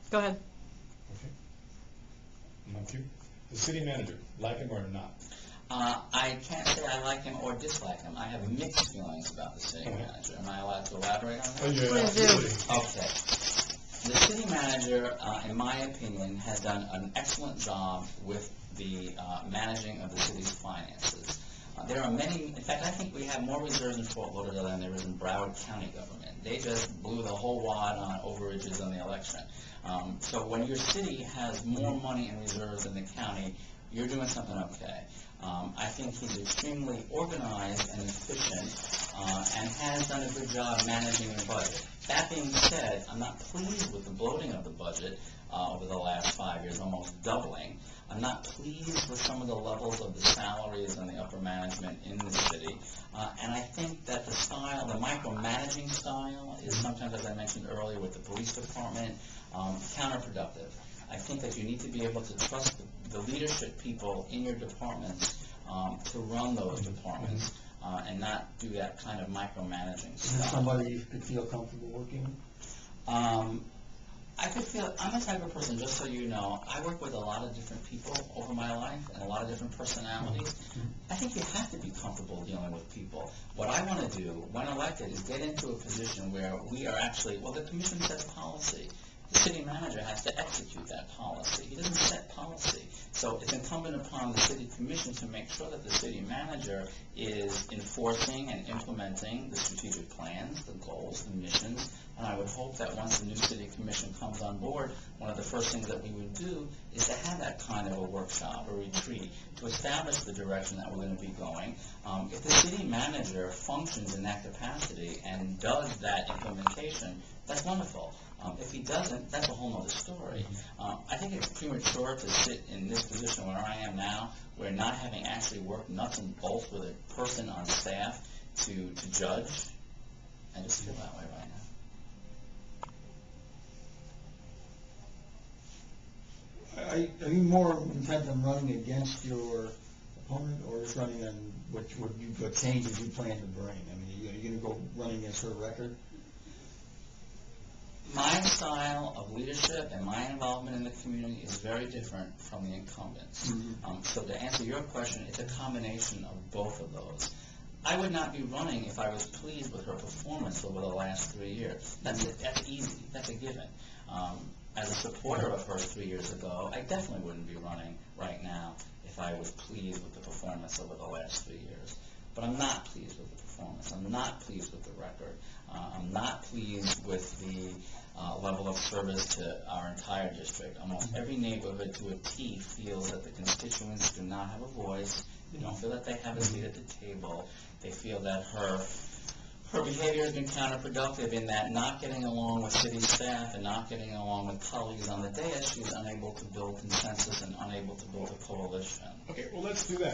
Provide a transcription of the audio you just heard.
Go ahead. Okay. Number 2. The city manager, like him or not? I can't say I like him or dislike him. I have mixed feelings about the city manager. Am I allowed to elaborate on that? Oh, yeah, Please do. absolutely. Okay. The city manager, in my opinion, has done an excellent job with the managing of the city's finances. There are many, in fact, I think we have more reserves in Fort Lauderdale than there is in Broward County government. They just blew the whole wad on overages on the election. So when your city has more money in reserves than the county, you're doing something okay. I think he's extremely organized and efficient and has done a good job managing the budget. That being said, I'm not pleased with the bloating of the budget over the last 5 years, almost doubling. I'm not pleased with some of the levels of the salaries and the upper management in the city. And I think that the style, the micromanaging style, is sometimes, as I mentioned earlier with the police department, counterproductive. I think that you need to be able to trust the leadership people in your departments to run those departments and not do that kind of micromanaging Is there stuff. somebody you could feel comfortable working with? I could feel, I'm the type of person, just so you know, I work with a lot of different people over my life and a lot of different personalities. I think you have to be comfortable dealing with people. What I want to do when elected is get into a position where we are actually, well, the commission sets policy. The city manager has to execute that policy. He doesn't set policy. So it's incumbent upon the city commission to make sure that the city manager is enforcing and implementing the strategic plans, the goals, the missions, and I would hope that once the new city commission comes on board, one of the first things that we would do is to have that kind of a workshop, a retreat, to establish the direction that we're going to be going. If the city manager functions in that capacity and does that implementation, that's wonderful. If he doesn't, that's a whole other story. I think it's premature to sit in this position where I am now, where not having actually worked nuts and bolts with a person on staff to judge, I just feel that way right now. Are you more intent on running against your opponent, or just running on what changes you plan to bring? I mean, are you going to go running against her record? My style of leadership and my involvement in the community is very different from the incumbents. So to answer your question, it's a combination of both of those. I would not be running if I was pleased with her performance over the last 3 years. That's easy. That's a given. As a supporter of hers 3 years ago, I definitely wouldn't be running right now if I was pleased with the performance over the last 3 years. But I'm not pleased with the performance. I'm not pleased with the record. I'm not pleased with the level of service to our entire district. Almost every neighborhood to a T feels that the constituents do not have a voice. They don't feel that they have a seat at the table. They feel that her behavior has been counterproductive in that not getting along with city staff and not getting along with colleagues on the dais, she's unable to build consensus and unable to build a coalition. Okay, well, let's do that.